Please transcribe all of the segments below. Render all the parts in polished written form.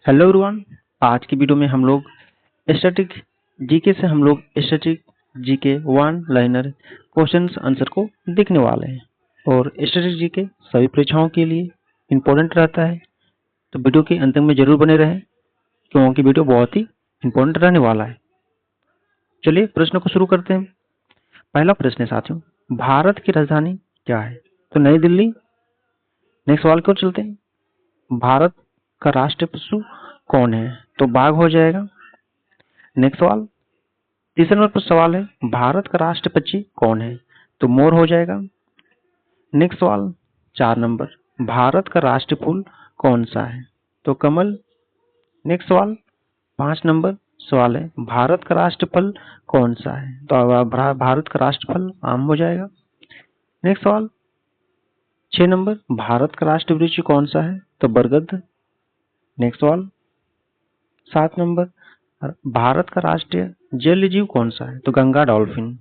Hello everyone. आज की video में हम लोग स्टैटिक जीके से static GK one liner questions answer को देखने वाले हैं और स्टैटिक जीके सभी परीक्षाओं के लिए इम्पोर्टेंट रहता है, तो वीडियो के अंत में जरूर बने रहें क्योंकि वीडियो बहुत ही इम्पोर्टेंट रहने वाला है। चलिए प्रश्न को शुरू करते हैं। पहला प्रश्न है साथियों, भारत की राजधानी क्या है? तो नई दिल्ली। नेक्स्ट सवाल की ओर चलते हैं। भारत का राष्ट्रीय पशु कौन है? तो बाघ हो जाएगा। नेक्स्ट सवाल, तीसरे नंबर पर सवाल है, भारत का राष्ट्रीय पक्षी कौन है? तो मोर हो जाएगा। नेक्स्ट सवाल 4 नंबर, भारत का राष्ट्रीय फूल कौन सा है? तो कमल। नेक्स्ट सवाल 5 नंबर सवाल है, भारत का राष्ट्रीय फल कौन सा है? तो भारत का राष्ट्रीय फल आम हो जाएगा। नेक्स्ट सवाल 6 नंबर, भारत का राष्ट्रीय वृक्ष कौन सा है? तो बरगद। नेक्स्ट सवाल 7 नंबर, भारत का राष्ट्रीय जलीय जीव कौन सा है? तो गंगा डॉल्फिन।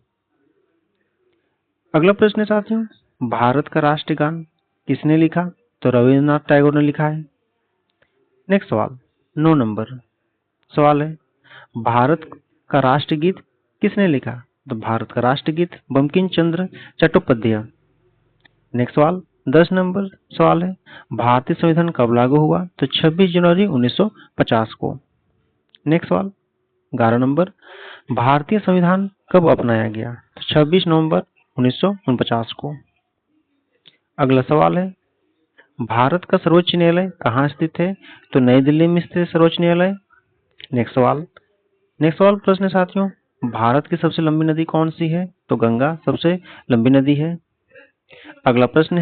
अगला प्रश्न है साथियों, भारत का राष्ट्रीय गान किसने लिखा? तो रविन्द्रनाथ टैगोर ने लिखा है। नेक्स्ट सवाल 9 नंबर सवाल है, भारत का राष्ट्रीय गीत किसने लिखा? तो भारत का राष्ट्रीय गीत बंकिम चंद्र चट्टोपाध्याय। नेक्स्ट सवाल 10 नंबर सवाल है, भारतीय संविधान कब लागू हुआ? तो 26 जनवरी 1950 को। नेक्स्ट सवाल 11 नंबर, भारतीय संविधान कब अपनाया गया? तो 26 नवंबर 1949 को। अगला सवाल है, भारत का सर्वोच्च न्यायालय कहाँ स्थित है? तो नई दिल्ली में स्थित सर्वोच्च न्यायालय। नेक्स्ट सवाल प्रश्न है साथियों, भारत की सबसे लंबी नदी कौन सी है? तो गंगा सबसे लंबी नदी है। अगला प्रश्न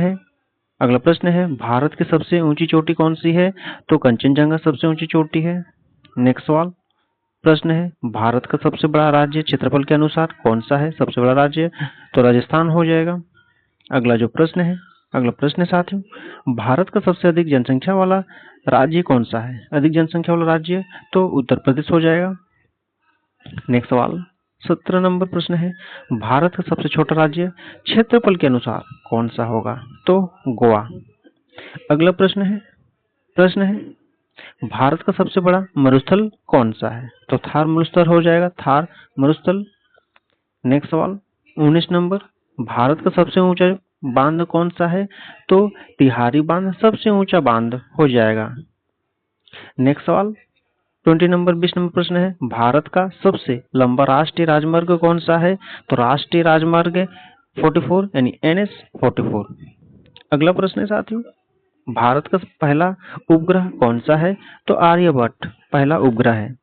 है, भारत की सबसे ऊंची चोटी कौन सी है? तो कंचनजंगा सबसे ऊंची चोटी है। नेक्स्ट प्रश्न है, भारत का सबसे बड़ा राज्य क्षेत्रफल के अनुसार कौन सा है? सबसे बड़ा राज्य तो राजस्थान हो जाएगा। अगला प्रश्न है साथियों, भारत का सबसे अधिक जनसंख्या वाला राज्य कौन सा है? अधिक जनसंख्या वाला राज्य तो उत्तर प्रदेश हो जाएगा। नेक्स्ट सवाल 17 नंबर प्रश्न है, भारत का सबसे छोटा राज्य क्षेत्रफल के अनुसार कौन सा होगा? तो गोवा। अगला प्रश्न है, भारत का सबसे बड़ा मरुस्थल कौन सा है? तो थार मरुस्थल हो जाएगा, थार मरुस्थल। नेक्स्ट सवाल 19 नंबर, भारत का सबसे ऊंचा बांध कौन सा है? तो तिहारी बांध सबसे ऊंचा बांध हो जाएगा। नेक्स्ट सवाल 20 नंबर प्रश्न है, भारत का सबसे लंबा राष्ट्रीय राजमार्ग कौन सा है? तो राष्ट्रीय राजमार्ग 44 यानी NH 44। अगला प्रश्न है साथियों, भारत का पहला उपग्रह कौन सा है? तो आर्यभट्ट पहला उपग्रह है।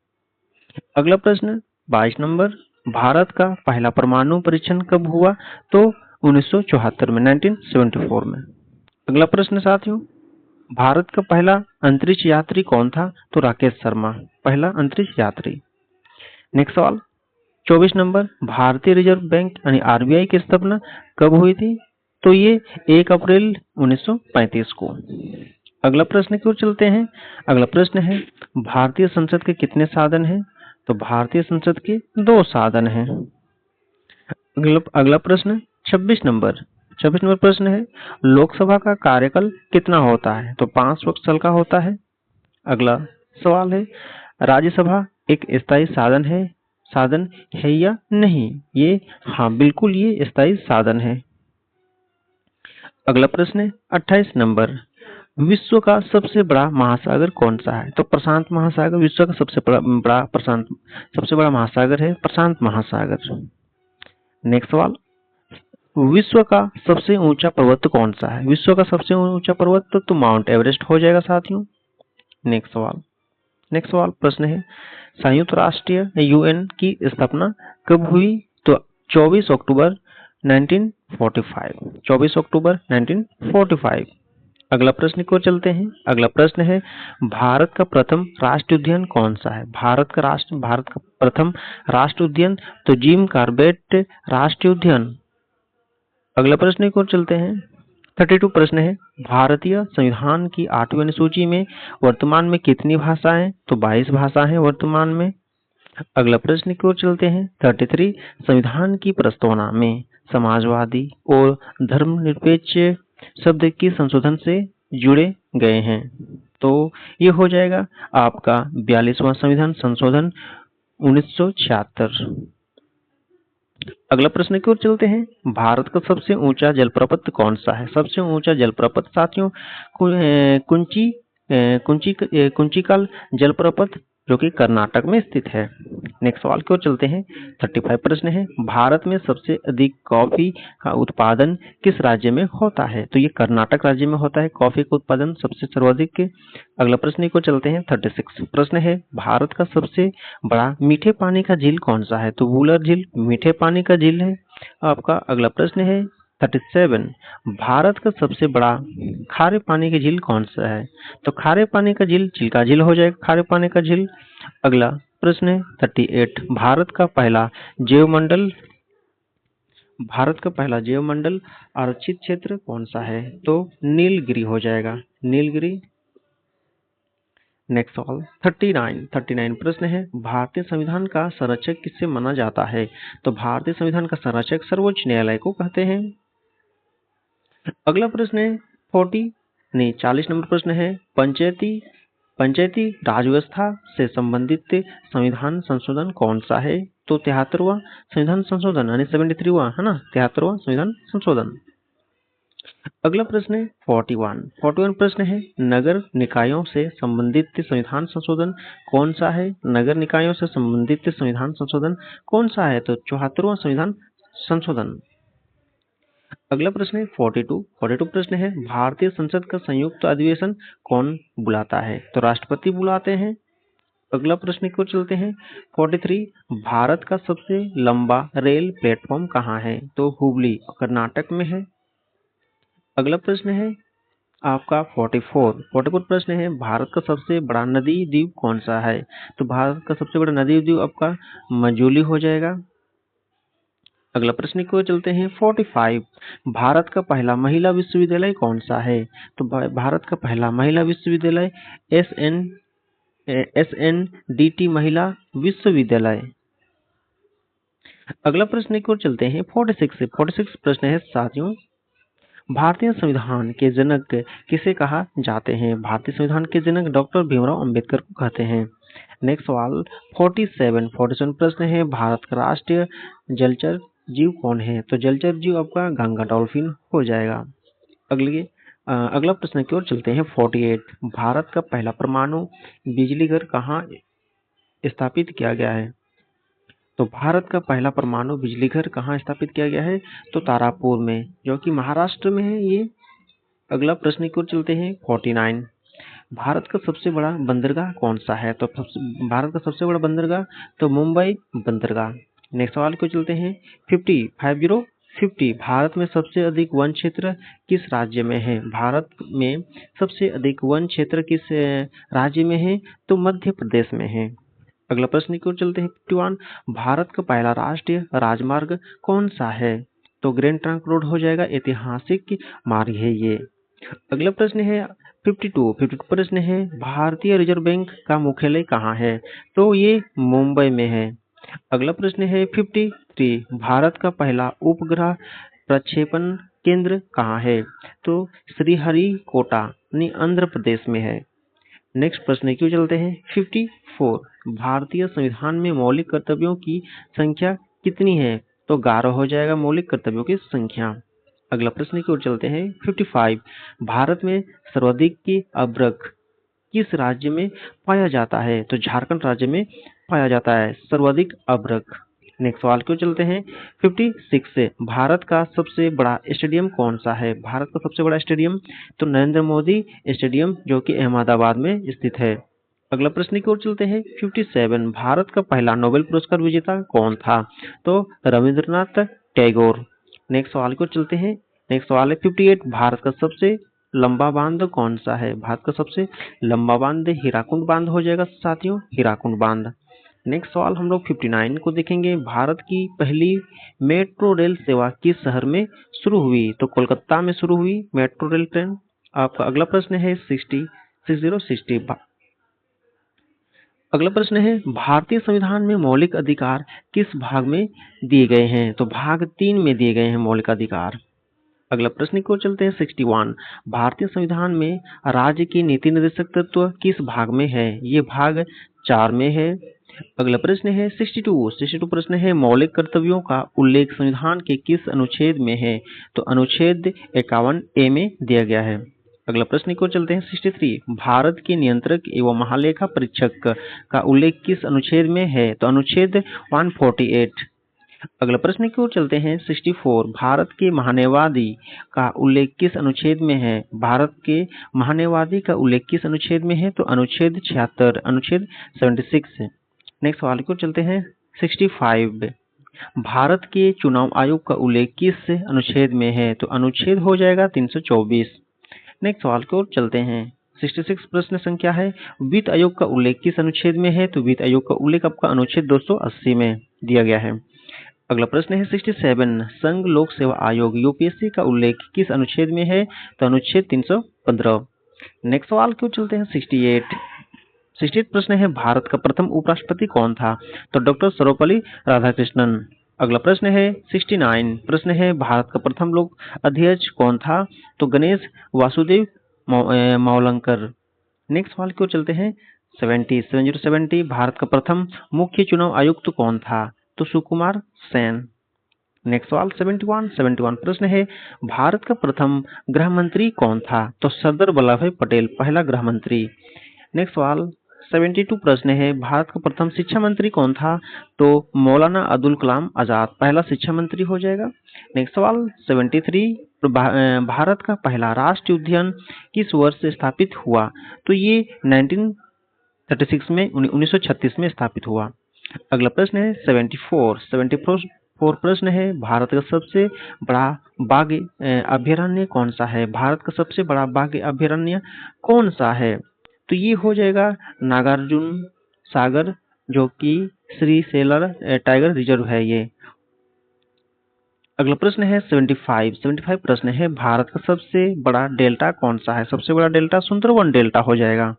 अगला प्रश्न 22 नंबर, भारत का पहला परमाणु परीक्षण कब हुआ? तो 1974 में, 1974 में। अगला प्रश्न साथियों, भारत का पहला अंतरिक्ष यात्री कौन था? तो राकेश शर्मा पहला अंतरिक्ष यात्री। नेक्स्ट सवाल 24 नंबर, भारतीय रिजर्व बैंक यानी RBI की स्थापना कब हुई थी? तो ये 1 अप्रैल 1935 को। अगला प्रश्न की ओर चलते हैं। अगला प्रश्न है, भारतीय संसद के कितने साधन हैं? तो भारतीय संसद के 2 साधन हैं। अगला प्रश्न 26 नंबर प्रश्न है, लोकसभा का कार्यकाल कितना होता है? तो 5 वर्ष का होता है। अगला सवाल है, राज्यसभा एक स्थायी साधन है या नहीं? ये हाँ, बिल्कुल ये स्थायी साधन है। अगला प्रश्न है 28 नंबर, विश्व का सबसे बड़ा महासागर कौन सा है? तो प्रशांत महासागर विश्व का सबसे बड़ा महासागर है, प्रशांत महासागर। नेक्स्ट सवाल, विश्व का सबसे ऊंचा पर्वत कौन सा है? विश्व का सबसे ऊंचा पर्वत तो माउंट एवरेस्ट हो जाएगा साथियों। नेक्स्ट सवाल प्रश्न है, संयुक्त राष्ट्र UN की स्थापना कब हुई? तो 24 अक्टूबर 1945। अगला प्रश्न की ओर चलते हैं। अगला प्रश्न है, भारत का प्रथम राष्ट्रीय उद्यान कौन सा है? भारत का प्रथम राष्ट्रीय उद्यान तो जिम कॉर्बेट राष्ट्रीय उद्यान। अगला प्रश्न की ओर चलते हैं। 32 प्रश्न है, भारतीय संविधान की 8वीं अनुसूची में वर्तमान में कितनी भाषाएं? तो 22 भाषा हैं वर्तमान में। अगला प्रश्न की ओर चलते हैं। 33 संविधान की प्रस्तावना में समाजवादी और धर्मनिरपेक्ष शब्द किस संशोधन से जुड़े गए हैं? तो ये हो जाएगा आपका 42वां संविधान संशोधन 1976। अगला प्रश्न की ओर चलते हैं। भारत का सबसे ऊंचा जलप्रपात कौन सा है? सबसे ऊंचा जलप्रपात साथियों कुंचिकल जलप्रपात जो कि कर्नाटक में स्थित है। नेक्स्ट सवाल की ओर चलते हैं। 35 प्रश्न है। भारत में सबसे अधिक कॉफी का उत्पादन किस राज्य में होता है? तो ये कर्नाटक राज्य में होता है कॉफी का उत्पादन सबसे सर्वाधिक। अगला प्रश्न को चलते हैं। 36 प्रश्न है। भारत का सबसे बड़ा मीठे पानी का झील कौन सा है? तो वूलर झील मीठे पानी का झील है आपका। अगला प्रश्न है 37। भारत का सबसे बड़ा खारे पानी का झील कौन सा है? तो खारे पानी का झील चिल्का झील हो जाएगा, खारे पानी का झील। अगला प्रश्न है 38। भारत का पहला जैवमंडल आरक्षित क्षेत्र कौन सा है? तो नीलगिरी हो जाएगा, नीलगिरी। नेक्स्ट सवाल 39 प्रश्न है। भारतीय संविधान का संरक्षक किससे माना जाता है? तो भारतीय संविधान का संरक्षक सर्वोच्च न्यायालय को कहते हैं। अगला प्रश्न है 40 नंबर प्रश्न है। पंचायती राज व्यवस्था से संबंधित संविधान संशोधन कौन सा है? तो 73वां संविधान संशोधन यानी 73वां है ना, 73वां संविधान संशोधन। अगला प्रश्न है 41 प्रश्न है। नगर निकायों से संबंधित संविधान संशोधन कौन सा है? नगर निकायों से संबंधित संविधान संशोधन कौन सा है? तो 74वां संविधान संशोधन। अगला प्रश्न है 42 प्रश्न है। भारतीय संसद का संयुक्त अधिवेशन कौन बुलाता है? तो राष्ट्रपति बुलाते हैं। अगला प्रश्न को चलते हैं 43। भारत का सबसे लंबा रेल प्लेटफॉर्म कहाँ है? तो हुबली कर्नाटक में है। अगला प्रश्न है आपका 44 प्रश्न है। भारत का सबसे बड़ा नदी द्वीप कौन सा है? तो भारत का सबसे बड़ा नदी द्वीप आपका मजूली हो जाएगा। अगला प्रश्न को चलते हैं 45। भारत का पहला महिला विश्वविद्यालय कौन सा है? तो भारत का पहला महिला विश्वविद्यालय SNDT महिला विश्वविद्यालय। अगला प्रश्न की ओर चलते हैं 46 प्रश्न है साथियों। भारतीय संविधान के जनक किसे कहा जाते हैं? भारतीय संविधान के जनक डॉक्टर भीमराव अंबेडकर को कहते हैं। नेक्स्ट सवाल 47 प्रश्न है। भारत का राष्ट्रीय जलचर जीव कौन है? तो जलचर जीव आपका गंगा डॉल्फिन हो जाएगा। अगला प्रश्न की ओर चलते हैं 48। भारत का पहला परमाणु बिजली घर कहाँ स्थापित किया गया है? तो भारत का पहला परमाणु बिजली घर कहाँ स्थापित किया गया है? तो तारापुर में, जो कि महाराष्ट्र में है ये। अगला प्रश्न की ओर चलते हैं 49। भारत का सबसे बड़ा बंदरगाह कौन सा है? तो भारत का सबसे बड़ा बंदरगाह तो मुंबई बंदरगाह। नेक्स्ट सवाल को चलते हैं 50। भारत में सबसे अधिक वन क्षेत्र किस राज्य में है? भारत में सबसे अधिक वन क्षेत्र किस राज्य में है? तो मध्य प्रदेश में है। अगला प्रश्न की ओर चलते हैं 51। भारत का पहला राष्ट्रीय राजमार्ग कौन सा है? तो ग्रैंड ट्रंक रोड हो जाएगा, ऐतिहासिक मार्ग है ये। अगला प्रश्न है 52 प्रश्न है। भारतीय रिजर्व बैंक का मुख्यालय कहाँ है? तो ये मुंबई में है। अगला प्रश्न है 53। भारत का पहला उपग्रह प्रक्षेपण केंद्र कहाँ है? तो श्रीहरिकोटा यानी आंध्र प्रदेश में है। नेक्स्ट प्रश्न क्यों चलते हैं 54। भारतीय संविधान में मौलिक कर्तव्यों की संख्या कितनी है? तो 11 हो जाएगा मौलिक कर्तव्यों की संख्या। अगला प्रश्न की ओर चलते हैं 55। भारत में सर्वाधिक की अभ्रक किस राज्य में पाया जाता है? तो झारखंड राज्य में पाया जाता है सर्वाधिक अभ्रक। नेक्स्ट सवाल क्यों चलते हैं 56। भारत का सबसे बड़ा स्टेडियम कौन सा है? भारत का सबसे बड़ा स्टेडियम तो नरेंद्र मोदी स्टेडियम, जो कि अहमदाबाद में स्थित है। अगला प्रश्न की ओर चलते हैं 57। भारत का पहला नोबेल पुरस्कार विजेता कौन था? तो रविंद्रनाथ टैगोर। नेक्स्ट सवाल को चलते हैं। नेक्स्ट सवाल है 58। भारत का सबसे लंबा बांध कौन सा है? भारत का सबसे लंबा बांध हीराकुंड बांध हो जाएगा साथियों, हीराकुंड बांध। नेक्स्ट सवाल हम लोग 59 को देखेंगे। भारत की पहली मेट्रो रेल सेवा किस शहर में शुरू हुई? तो कोलकाता में शुरू हुई मेट्रो रेल ट्रेन। आपका अगला प्रश्न है 60। अगला प्रश्न है भारतीय संविधान में मौलिक अधिकार किस भाग में दिए गए हैं? तो भाग 3 में दिए गए हैं मौलिक अधिकार। अगला प्रश्न की ओर चलते हैं 61। भारतीय संविधान में राज्य की नीति निर्देशक तत्व किस भाग में है? ये भाग 4 में है। अगला प्रश्न है 62 प्रश्न है मौलिक कर्तव्यों का उल्लेख संविधान के किस अनुच्छेद में है? तो अनुच्छेद 51A में दिया गया है। अगला प्रश्न की ओर चलते हैं 63। भारत के नियंत्रक एवं महालेखा परीक्षक का उल्लेख किस अनुच्छेद में है? तो अनुच्छेद 148। अगला प्रश्न की ओर चलते हैं 64। भारत के महान्यायवादी का उल्लेख किस अनुच्छेद में है? भारत के महान्यायवादी का उल्लेख किस अनुच्छेद में है? तो अनुच्छेद 76, अनुच्छेद 76। नेक्स्ट सवाल की ओर चलते हैं 65। भारत के चुनाव आयोग का उल्लेख किस अनुच्छेद में है? तो अनुच्छेद हो जाएगा 324। नेक्स्ट सवाल की ओर चलते हैं 66। प्रश्न संख्या है वित्त आयोग का उल्लेख किस अनुच्छेद में है? तो वित्त आयोग का उल्लेख आपका अनुच्छेद 280 में दिया गया है। अगला प्रश्न है 67। संघ लोक सेवा आयोग यूपीएससी का उल्लेख किस अनुच्छेद में है? तो अनुच्छेद 315। नेक्स्ट सवाल क्यों चलते हैं 68 प्रश्न है भारत का प्रथम उपराष्ट्रपति कौन था? तो डॉक्टर सर्वपल्ली राधाकृष्णन। अगला प्रश्न है 69। प्रश्न है भारत का प्रथम लोक अध्यक्ष कौन था? तो गणेश वासुदेव मावलंकर। नेक्स्ट सवाल क्यों चलते हैं 70 भारत का प्रथम मुख्य चुनाव आयुक्त कौन था? तो सुकुमार सेन। नेक्स्ट सवाल 71 प्रश्न है भारत का प्रथम गृह मंत्री कौन था? तो सरदार वल्लभ भाई पटेल पहला गृह मंत्री। नेक्स्ट सवाल 72 प्रश्न है भारत का प्रथम शिक्षा मंत्री कौन था? तो मौलाना अब्दुल कलाम आजाद पहला शिक्षा मंत्री हो जाएगा। नेक्स्ट सवाल 73। भारत का पहला राष्ट्रीय उद्यान किस वर्ष से स्थापित हुआ? तो ये 1936 में 1936 में स्थापित हुआ। अगला प्रश्न है 74 प्रश्न है भारत का सबसे बड़ा बाघ अभयारण्य कौन सा है? भारत का सबसे बड़ा बाघ अभयारण्य कौन सा है? तो ये हो जाएगा नागार्जुन सागर, जो कि श्री सेलर टाइगर रिजर्व है ये। अगला प्रश्न है 75 प्रश्न है भारत का सबसे बड़ा डेल्टा कौन सा है? सबसे बड़ा डेल्टा सुंदरवन डेल्टा हो जाएगा।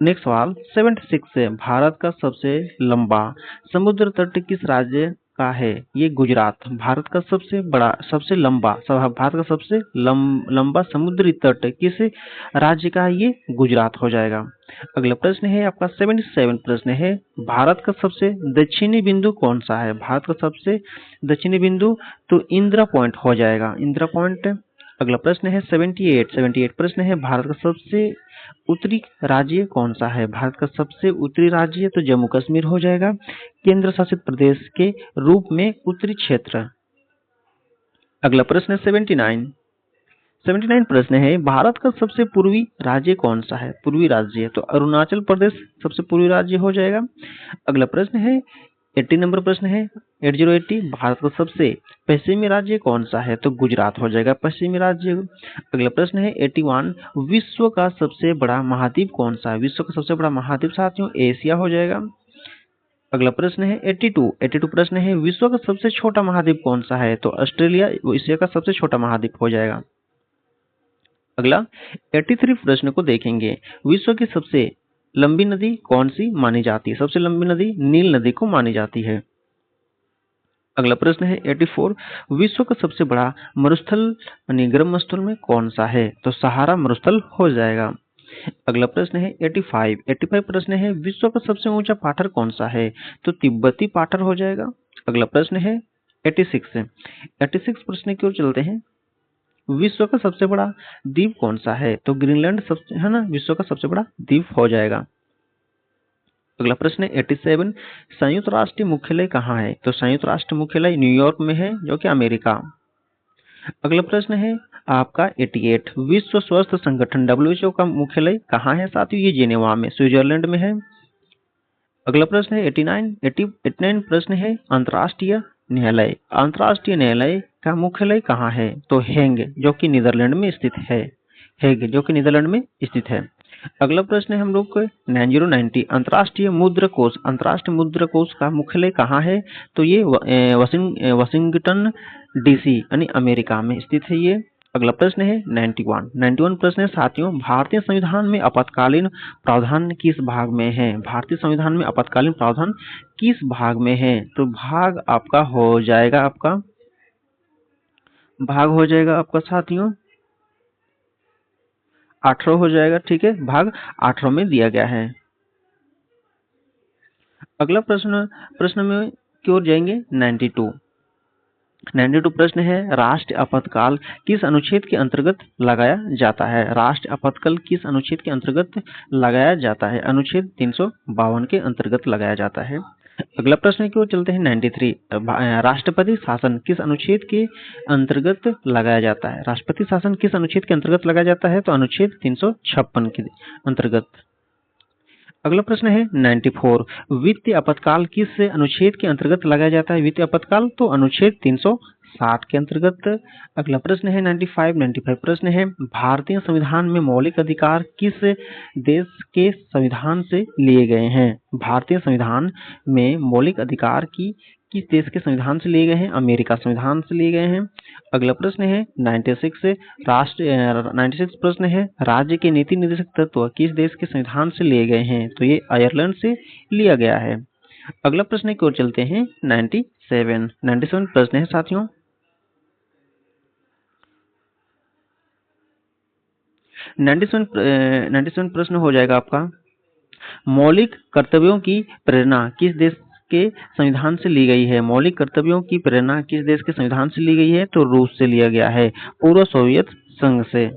नेक्स्ट सवाल 76। भारत का सबसे लंबा समुद्र तट किस राज्य का है? ये गुजरात। भारत का सबसे लंबा समुद्री तट किस राज्य का है? ये गुजरात हो जाएगा। अगला प्रश्न है आपका 77 प्रश्न है भारत का सबसे दक्षिणी बिंदु कौन सा है? भारत का सबसे दक्षिणी बिंदु तो इंदिरा पॉइंट हो जाएगा, इंदिरा पॉइंट। अगला प्रश्न है 78 प्रश्न है भारत का सबसे उत्तरी राज्य कौन सा है? भारत का सबसे उत्तरी राज्य तो जम्मू कश्मीर हो जाएगा, केंद्र शासित प्रदेश के रूप में उत्तरी क्षेत्र। अगला प्रश्न है 79 प्रश्न है भारत का सबसे पूर्वी राज्य कौन सा है? पूर्वी राज्य तो अरुणाचल प्रदेश सबसे पूर्वी राज्य हो जाएगा। अगला प्रश्न है 80 नंबर प्रश्न है 80 भारत का सबसे पश्चिमी राज्य कौन सा है? तो गुजरात हो जाएगा पश्चिमी राज्य। अगला प्रश्न है 81 विश्व का सबसे बड़ा महाद्वीप कौन सा है? विश्व का सबसे बड़ा महाद्वीप साथियों एशिया हो जाएगा। अगला प्रश्न है 82 प्रश्न है विश्व का सबसे छोटा महाद्वीप कौन सा है? तो ऑस्ट्रेलिया एशिया का सबसे छोटा महाद्वीप हो जाएगा। अगला 83 प्रश्न को देखेंगे विश्व की सबसे लंबी नदी कौन सी मानी जाती है? सबसे लंबी नदी नील नदी को मानी जाती है। अगला प्रश्न है 84 विश्व का सबसे बड़ा मरुस्थल यानी गर्म स्थल में कौन सा है? तो सहारा मरुस्थल हो जाएगा। अगला प्रश्न है 85 प्रश्न है विश्व का सबसे ऊंचा पठार कौन सा है? तो तिब्बती पठार हो जाएगा। अगला प्रश्न है 86 प्रश्न की ओर चलते हैं विश्व का सबसे बड़ा द्वीप कौन सा है? तो ग्रीनलैंड सबसे है ना विश्व का सबसे बड़ा द्वीप हो जाएगा। अगला प्रश्न है 87 संयुक्त राष्ट्र मुख्यालय कहाँ है? तो संयुक्त राष्ट्र मुख्यालय न्यूयॉर्क में है, जो कि अमेरिका। अगला प्रश्न है आपका 88 विश्व स्वास्थ्य संगठन WHO का मुख्यालय कहाँ है साथियों? ये जेनेवा में स्विट्जरलैंड में है। अगला प्रश्न है 89 प्रश्न है अंतर्राष्ट्रीय न्यायालय का मुख्यालय कहाँ है? तो हेग, जो कि नीदरलैंड में स्थित है। अगला प्रश्न है हम लोग 90 अंतर्राष्ट्रीय मुद्रा कोष का मुख्यालय कहाँ है? तो ये वाशिंगटन DC यानी अमेरिका में स्थित है ये। अगला प्रश्न है 91 प्रश्न है साथियों भारतीय संविधान में आपातकालीन प्रावधान किस भाग में है? भारतीय संविधान में आपातकालीन प्रावधान किस भाग में है? तो भाग आपका हो जाएगा आपका भाग हो जाएगा आपका साथियों 18 हो जाएगा, ठीक है, भाग 18 में दिया गया है। अगला प्रश्न में की ओर जाएंगे 92 प्रश्न है, राष्ट्रीय आपातकाल किस अनुच्छेद के अंतर्गत लगाया जाता है? राष्ट्रीय आपातकाल किस अनुच्छेद के अंतर्गत लगाया जाता है? अनुच्छेद 352 के अंतर्गत लगाया जाता है। अगला प्रश्न की ओर चलते हैं 93, राष्ट्रपति शासन किस अनुच्छेद के अंतर्गत लगाया जाता है? राष्ट्रपति शासन किस अनुच्छेद के अंतर्गत लगाया जाता है? तो अनुच्छेद 356 के अंतर्गत। अगला प्रश्न है 94, वित्तीय आपातकाल किस अनुच्छेद के अंतर्गत लगाया जाता है? वित्तीय आपातकाल तो अनुच्छेद 360 के अंतर्गत। अगला प्रश्न है 95 प्रश्न है, भारतीय संविधान में मौलिक अधिकार किस देश के संविधान से लिए गए हैं? भारतीय संविधान में मौलिक अधिकार किस देश के संविधान से लिए गए हैं? अमेरिका संविधान से लिए गए हैं। अगला प्रश्न है 96 प्रश्न है, राज्य के नीति निर्देशक तत्व किस देश के संविधान से लिए गए हैं? तो ये आयरलैंड से लिया गया है। अगला प्रश्न की ओर चलते हैं 97 प्रश्न है साथियों, 97 प्रश्न हो जाएगा आपका, मौलिक कर्तव्यों की प्रेरणा किस देश के संविधान से ली गई है? मौलिक कर्तव्यों की प्रेरणा किस देश के संविधान से ली गई है? तो रूस से लिया गया है, पूर्व सोवियत संघ से।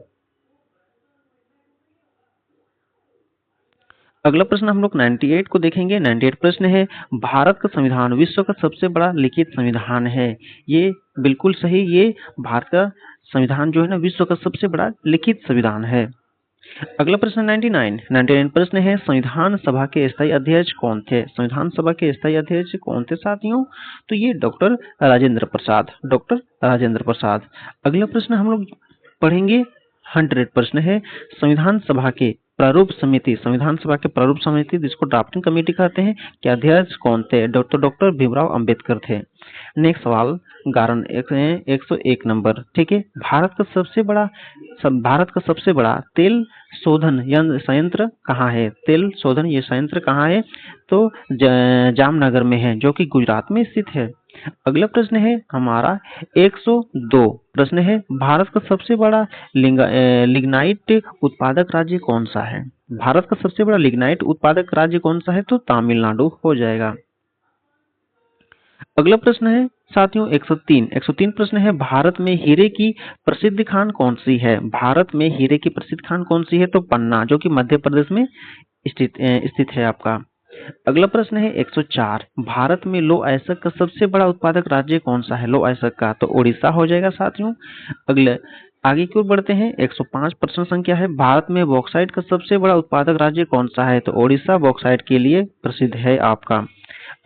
अगला प्रश्न हम लोग 98 को देखेंगे। 98 प्रश्न है, भारत का संविधान विश्व का सबसे बड़ा लिखित संविधान है। ये बिल्कुल सही, ये भारत का संविधान जो है ना विश्व का सबसे बड़ा लिखित संविधान है। अगला प्रश्न 99 प्रश्न है, संविधान सभा के स्थायी अध्यक्ष कौन थे? संविधान सभा के स्थायी अध्यक्ष कौन थे साथियों? तो ये डॉक्टर राजेंद्र प्रसाद। अगला प्रश्न हम लोग पढ़ेंगे 100 प्रश्न है, संविधान सभा के प्रारूप समिति जिसको ड्राफ्टिंग कमेटी कहते हैं, के अध्यक्ष कौन थे? डॉक्टर भीमराव अंबेडकर थे। नेक्स्ट सवाल 101 नंबर, ठीक है, भारत का सबसे बड़ा तेल शोधन संयंत्र कहाँ है? तेल शोधन ये संयंत्र कहाँ है? तो जामनगर में है, जो कि गुजरात में स्थित है। अगला प्रश्न है हमारा 102 प्रश्न है, भारत का सबसे बड़ा लिग्नाइट उत्पादक राज्य कौन सा है? भारत का सबसे बड़ा लिग्नाइट उत्पादक राज्य कौन सा है? तो तमिलनाडु हो जाएगा। अगला प्रश्न है साथियों 103 प्रश्न है, भारत में हीरे की प्रसिद्ध खान कौन सी है? भारत में हीरे की प्रसिद्ध खान कौन सी है? तो पन्ना, जो कि मध्य प्रदेश में स्थित है आपका। अगला प्रश्न है 104, भारत में लौह अयस्क का सबसे बड़ा उत्पादक राज्य कौन सा है? लौह अयस्क का तो उड़ीसा हो जाएगा साथियों। अगले आगे की ओर बढ़ते हैं 105 प्रश्न संख्या है, भारत में बॉक्साइट का सबसे बड़ा उत्पादक राज्य कौन सा है? तो ओडिशा बॉक्साइट के लिए प्रसिद्ध है आपका।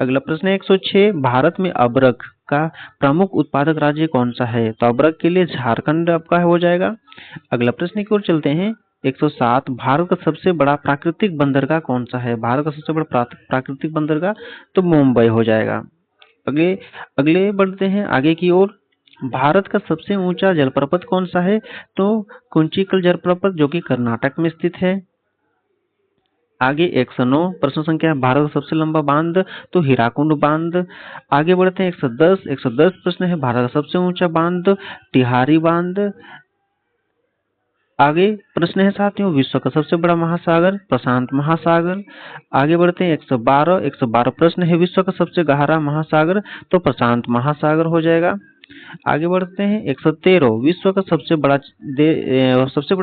अगला प्रश्न है 106, भारत में अबरक का प्रमुख उत्पादक राज्य कौन सा है? तो अबरक के लिए झारखंड आपका हो जाएगा। अगला प्रश्न की ओर चलते हैं 107, भारत का सबसे बड़ा प्राकृतिक बंदरगाह कौन सा है? भारत का सबसे बड़ा प्राकृतिक बंदरगाह तो मुंबई हो जाएगा। अगले बढ़ते हैं आगे की ओर, भारत का सबसे ऊंचा जलप्रपात कौन सा है? तो कुंचिकल जलप्रपात, जो कि कर्नाटक में स्थित है। आगे 109 प्रश्न संख्या, भारत का सबसे लंबा बांध तो हीराकुंड बांध। आगे बढ़ते हैं 110 प्रश्न है, भारत का सबसे ऊंचा बांध टिहारी बांध। आगे प्रश्न है साथियों, विश्व का सबसे बड़ा महासागर प्रशांत महासागर। आगे बढ़ते हैं 112 प्रश्न है, विश्व का सबसे गहरा महासागर तो प्रशांत महासागर हो जाएगा। आगे बढ़ते हैं 113, विश्व का सबसे बड़ा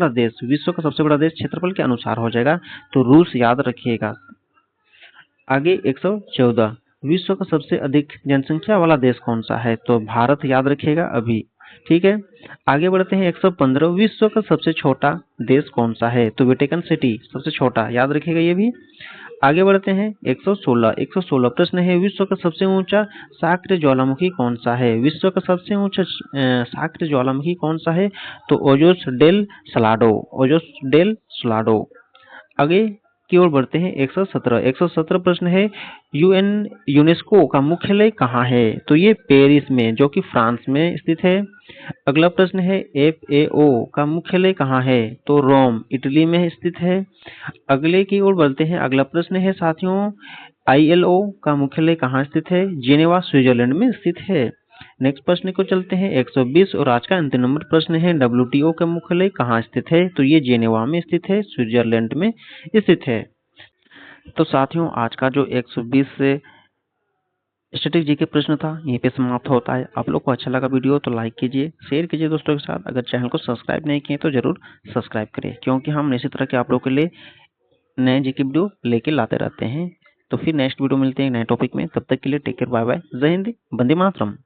देश विश्व का सबसे बड़ा देश क्षेत्रफल के अनुसार हो जाएगा तो रूस याद रखिएगा। आगे 114, विश्व का सबसे अधिक जनसंख्या वाला देश कौन सा है? तो भारत याद रखिएगा अभी, ठीक है। आगे बढ़ते हैं 115, विश्व का सबसे छोटा देश कौन सा है? तो वेटिकन सिटी सबसे छोटा, याद रखिएगा ये भी। आगे बढ़ते हैं 116 प्रश्न है, विश्व का सबसे ऊंचा सक्रिय ज्वालामुखी कौन सा है? विश्व का सबसे ऊंचा सक्रिय ज्वालामुखी कौन सा है? तो ओजोस डेल सलाडो। आगे की ओर बढ़ते हैं 117 प्रश्न है, यूनेस्को का मुख्यालय कहाँ है? तो ये पेरिस में, जो कि फ्रांस में स्थित है। अगला प्रश्न है FAO का मुख्यालय कहाँ है? तो रोम इटली में स्थित है। अगले की ओर बढ़ते हैं, अगला प्रश्न है साथियों, ILO का मुख्यालय कहाँ स्थित है? जिनेवा स्विट्जरलैंड में स्थित है। नेक्स्ट प्रश्न को चलते हैं 120 और आज का अंतिम नंबर प्रश्न है WTO का मुख्यालय कहाँ स्थित है? तो ये जेनेवा में स्थित है, स्विट्जरलैंड में स्थित है। तो साथियों आज का जो 120 से स्टैटिक जीके प्रश्न था यहीं पे समाप्त होता है। आप लोग को अच्छा लगा वीडियो तो लाइक कीजिए, शेयर कीजिए दोस्तों के साथ। अगर चैनल को सब्सक्राइब नहीं किए तो जरूर सब्सक्राइब करें, क्योंकि हम इसी तरह के आप लोगों के लिए नए जीके वीडियो लेके लाते रहते हैं। तो फिर नेक्स्ट वीडियो मिलते हैं नए टॉपिक में, तब तक के लिए टेक केयर, बाय बाय, जय हिंद, वंदे मातरम।